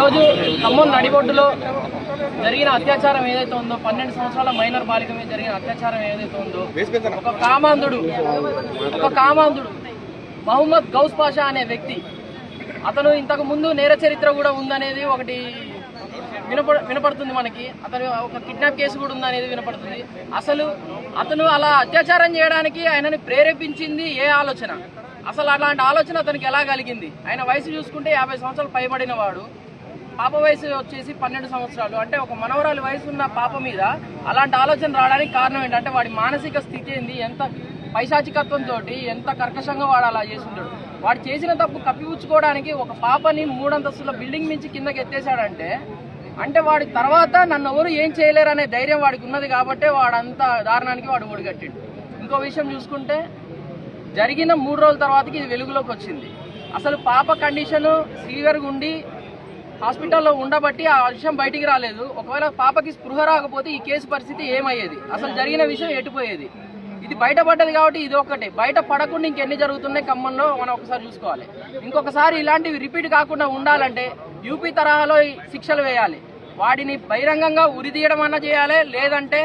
ఈరోజు ఖమ్మం నడిబొడ్డులో జరిగిన అత్యాచారం ఏదైతే ఉందో 12 సంవత్సరాల మైనర్ బాలిక మీద జరిగిన అత్యాచారం ఏదైతే ఉందో ఒక కామాంధుడు మహమ్మద్ గౌస్ పాషా అనే వ్యక్తి అతను ఇంతకు ముందు నేర చరిత్ర కూడా ఉందనేది ఒకటి వినపడుతుంది మనకి. అతను ఒక కిడ్నాప్ కేసు కూడా ఉందనేది వినపడుతుంది. అసలు అతను అలా అత్యాచారం చేయడానికి ఆయనని ప్రేరేపించింది ఏ ఆలోచన? అసలు అలాంటి ఆలోచన అతనికి ఎలా కలిగింది? ఆయన వయసు చూసుకుంటే 50 సంవత్సరాలు పైబడిన వాడు, పాప వయసు వచ్చేసి 12 సంవత్సరాలు. అంటే ఒక మనవరాలి వయసు ఉన్న పాప మీద అలాంటి ఆలోచన రావడానికి కారణం ఏంటంటే వాడి మానసిక స్థితి ఏంది, ఎంత పైశాచికత్వంతో ఎంత కర్కశంగా వాడు అలా చేస్తుంటాడు. వాడు చేసిన తప్పు కప్పిపుచ్చుకోవడానికి ఒక పాపని 3 అంతస్తుల బిల్డింగ్ నుంచి కిందకి ఎత్తేసాడంటే అంటే వాడి తర్వాత నన్ను ఎవరు ఏం చేయలేరు అనే ధైర్యం వాడికి ఉన్నది కాబట్టే వాడంతా దారుణానికి వాడు ఒడిగట్టిండు. ఇంకో విషయం చూసుకుంటే జరిగిన 3 రోజుల తర్వాతకి ఇది వెలుగులోకి వచ్చింది. అసలు పాప కండిషన్ సీవియర్గా ఉండి హాస్పిటల్లో ఉండబట్టి ఆ విషయం బయటికి రాలేదు. ఒకవేళ పాపకి స్పృహ రాకపోతే ఈ కేసు పరిస్థితి ఏమయ్యేది, అసలు జరిగిన విషయం ఎటుపోయేది? ఇది బయటపడ్డది కాబట్టి ఇది ఒక్కటే. బయట పడకుండా ఇంకెన్ని జరుగుతున్నాయి ఖమ్మంలో మనం ఒకసారి చూసుకోవాలి. ఇంకొకసారి ఇలాంటివి రిపీట్ కాకుండా ఉండాలంటే యూపీ తరహాలో శిక్షలు వేయాలి. వాడిని బహిరంగంగా ఉరిదీయడం అన్నా చేయాలి, లేదంటే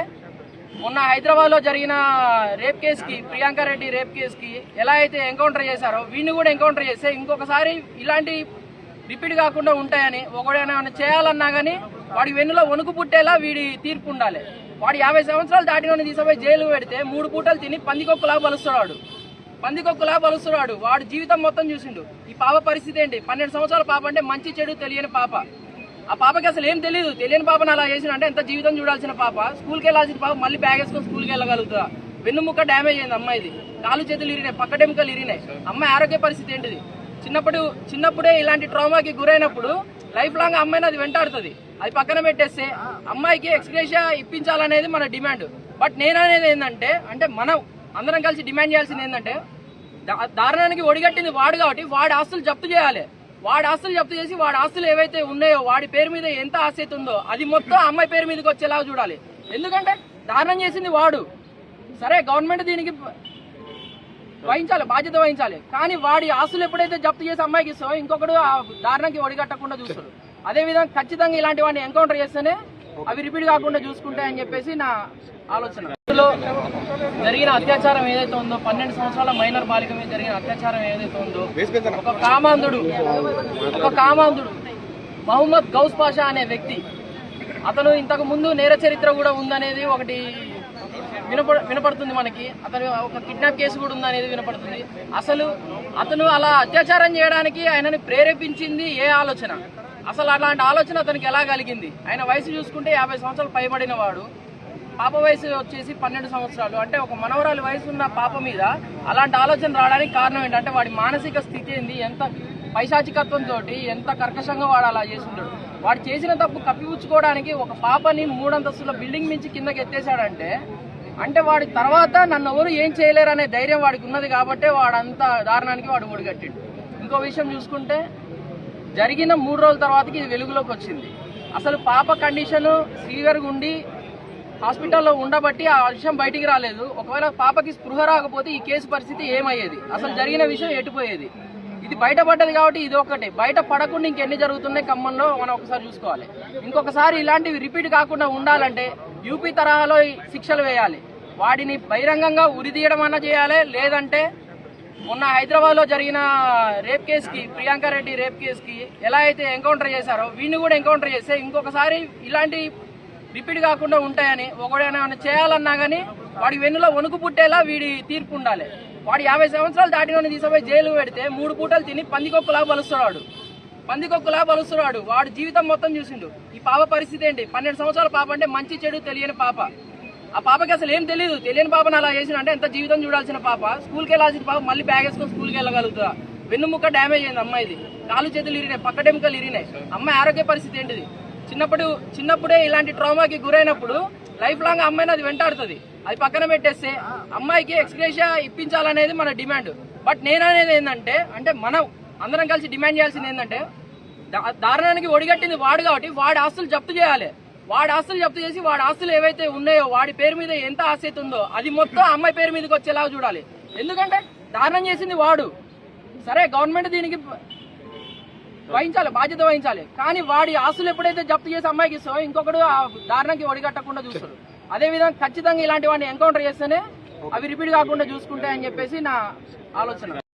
మొన్న హైదరాబాద్లో జరిగిన రేప్ కేసుకి, ప్రియాంక రెడ్డి రేప్ కేసుకి ఎలా అయితే ఎన్కౌంటర్ చేశారో వీడిని కూడా ఎన్కౌంటర్ చేస్తే ఇంకొకసారి ఇలాంటి రిపీట్ కాకుండా ఉంటాయని ఒకడైనా చేయాలన్నా కానీ వాడి వెన్నులో వణుకు పుట్టేలా వీడి తీర్పు ఉండాలి. వాడు 50 సంవత్సరాలు దాటినోని తీసుకుపోయి జైలు పెడితే 3 పూటలు తిని పందికొక్కులా బలుస్తున్నాడు. వాడు జీవితం మొత్తం చూసిండు. ఈ పాప పరిస్థితి ఏంటి? 12 సంవత్సరాల పాప అంటే మంచి చెడు తెలియని పాప. ఆ పాపకి అసలు ఏం తెలియదు. తెలియని పాపను అలా చేసిన అంటే ఎంత జీవితం చూడాల్సిన పాప, స్కూల్కి వెళ్ళాల్సిన పాప మళ్ళీ బ్యాగ్ వేసుకొని స్కూల్కి వెళ్ళగలుగుతుందా? వెన్నుముక్క డ్యామేజ్ అయింది అమ్మాయిది, కాలు చేతులు ఇరినాయి, పక్కడెముకలు ఇరినాయి. అమ్మాయి ఆరోగ్య పరిస్థితి ఏంటిది? చిన్నప్పుడే ఇలాంటి ట్రామాకి గురైనప్పుడు లైఫ్ లాంగ్ అమ్మాయిని అది వెంటాడుతుంది. అది పక్కన పెట్టేస్తే అమ్మాయికి ఎక్స్గ్రేషియా ఇప్పించాలనేది మన డిమాండ్. బట్ నేననేది ఏంటంటే మనం అందరం కలిసి డిమాండ్ చేయాల్సింది ఏంటంటే దారుణానికి ఒడిగట్టింది వాడు కాబట్టి వాడి ఆస్తులు జప్తు చేయాలి. వాడి ఆస్తులు జప్తు చేసి వాడి ఆస్తులు ఏవైతే ఉన్నాయో వాడి పేరు మీద ఎంత ఆస్తి ఉందో అది మొత్తం అమ్మాయి పేరు మీదకి వచ్చేలాగా చూడాలి. ఎందుకంటే దారుణం చేసింది వాడు. సరే గవర్నమెంట్ దీనికి బాధ్యత వహించాలి. కానీ వాడి ఆస్తులు ఎప్పుడైతే జప్తు చేసి అమ్మాయికి ఇస్తావో ఇంకొకడు ఆ దారుణానికి ఒడిగట్టకుండా చూస్తాడు. అదేవిధంగా ఖచ్చితంగా ఇలాంటి వాడిని ఎన్కౌంటర్ చేస్తేనే అవి రిపీట్ కాకుండా చూసుకుంటాయని చెప్పేసి నా ఆలోచన. జరిగిన అత్యాచారం ఏదైతే ఉందో 12 సంవత్సరాల మైనర్ బాలిక మీద జరిగిన అత్యాచారం ఏదైతే ఉందో ఒక కామాంధుడు మహమ్మద్ గౌస్ పాషా అనే వ్యక్తి అతను ఇంతకు ముందు నేర చరిత్ర కూడా ఉందనేది ఒకటి వినపడుతుంది మనకి. అతను ఒక కిడ్నాప్ కేసు కూడా ఉందనేది వినపడుతుంది. అసలు అతను అలా అత్యాచారం చేయడానికి ఆయనని ప్రేరేపించింది ఏ ఆలోచన? అసలు అలాంటి ఆలోచన అతనికి ఎలా కలిగింది? ఆయన వయసు చూసుకుంటే 50 సంవత్సరాలు పైబడిన వాడు, పాప వయసు వచ్చేసి 12 సంవత్సరాలు. అంటే ఒక మనవరాలి వయసు ఉన్న పాప మీద అలాంటి ఆలోచన రావడానికి కారణం ఏంటంటే వాడి మానసిక స్థితి ఏంది, ఎంత పైశాచికత్వంతో ఎంత కర్కశంగా వాడు అలా చేస్తుంటాడు. వాడు చేసిన తప్పు కప్పిపుచ్చుకోవడానికి ఒక పాపని 3 అంతస్తుల బిల్డింగ్ నుంచి కిందకి ఎత్తేసాడంటే అంటే వాడి తర్వాత నన్ను ఎవరు ఏం చేయలేరు అనే ధైర్యం వాడికి ఉన్నది కాబట్టే వాడంతా దారుణానికి వాడు ఒడిగట్టిండు. ఇంకో విషయం చూసుకుంటే జరిగిన 3 రోజుల తర్వాతకి ఇది వెలుగులోకి వచ్చింది. అసలు పాప కండిషన్ సీవియర్గా ఉండి హాస్పిటల్లో ఉండబట్టి ఆ విషయం బయటికి రాలేదు. ఒకవేళ పాపకి స్పృహ రాకపోతే ఈ కేసు పరిస్థితి ఏమయ్యేది, అసలు జరిగిన విషయం ఎటుపోయేది? ఇది బయటపడ్డది కాబట్టి ఇది ఒక్కటే. బయట పడకుండా ఇంకెన్ని జరుగుతున్నాయి ఖమ్మంలో మనం ఒకసారి చూసుకోవాలి. ఇంకొకసారి ఇలాంటివి రిపీట్ కాకుండా ఉండాలంటే యూపీ తరహాలో శిక్షలు వేయాలి. వాడిని బహిరంగంగా ఉరిదీయడం అన్నా చేయాలి, లేదంటే మొన్న హైదరాబాద్లో జరిగిన రేప్ కేసుకి, ప్రియాంక రెడ్డి రేప్ కేసుకి ఎలా అయితే ఎన్కౌంటర్ చేశారో వీడిని కూడా ఎన్కౌంటర్ చేస్తే ఇంకొకసారి ఇలాంటి రిపీట్ కాకుండా ఉంటాయని ఒకడైనా చేయాలన్నా కానీ వాడి వెన్నులో వణుకు పుట్టేలా వీడి తీర్పు ఉండాలి. వాడు 50 సంవత్సరాలు దాటినోని తీసుకుపోయి జైలు పెడితే 3 పూటలు తిని పందికొక్కులా బలుస్తున్నాడు. వాడు జీవితం మొత్తం చూసిండు. ఈ పాప పరిస్థితి ఏంటి? 12 సంవత్సరాల పాప అంటే మంచి చెడు తెలియని పాప. ఆ పాపకి అసలు ఏం తెలియదు. తెలియని పాపను అలా చేసిన అంటే ఎంత జీవితం చూడాల్సిన పాప, స్కూల్కి వెళ్ళాల్సిన పాప మళ్ళీ బ్యాగ్ వేసుకొని స్కూల్కి వెళ్ళగలుగుతుందా? వెన్నుముక్క డ్యామేజ్ అయింది అమ్మాయిది, కాలు చేతులు ఇరినాయి, పక్కడెముకలు ఇరినాయి. అమ్మాయి ఆరోగ్య పరిస్థితి ఏంటిది? చిన్నప్పుడే ఇలాంటి ట్రామాకి గురైనప్పుడు లైఫ్ లాంగ్ అమ్మాయిని అది వెంటాడుతుంది. అది పక్కన పెట్టేస్తే అమ్మాయికి ఎక్స్గ్రేషియా ఇప్పించాలనేది మన డిమాండ్. బట్ నేననేది ఏంటంటే మనం అందరం కలిసి డిమాండ్ చేయాల్సింది ఏంటంటే దారుణానికి ఒడిగట్టింది వాడు కాబట్టి వాడి ఆస్తులు జప్తు చేయాలి. వాడి ఆస్తులు జప్తు చేసి వాడి ఆస్తులు ఏవైతే ఉన్నాయో వాడి పేరు మీద ఎంత ఆస్తి ఉందో అది మొత్తం అమ్మాయి పేరు మీదకి వచ్చేలాగా చూడాలి. ఎందుకంటే దారుణం చేసింది వాడు. సరే గవర్నమెంట్ దీనికి వహించాలి, బాధ్యత వహించాలి. కానీ వాడి ఆస్తులు ఎప్పుడైతే జప్తు చేసి అమ్మాయికి ఇస్తావో ఇంకొకడు ఆ దారుణానికి ఒడిగట్టకుండా చూస్తాడు. అదే విధంగా ఖచ్చితంగా ఇలాంటి వాడిని ఎన్కౌంటర్ చేస్తేనే అవి రిపీట్ కాకుండా చూసుకుంటాయని చెప్పేసి నా ఆలోచన.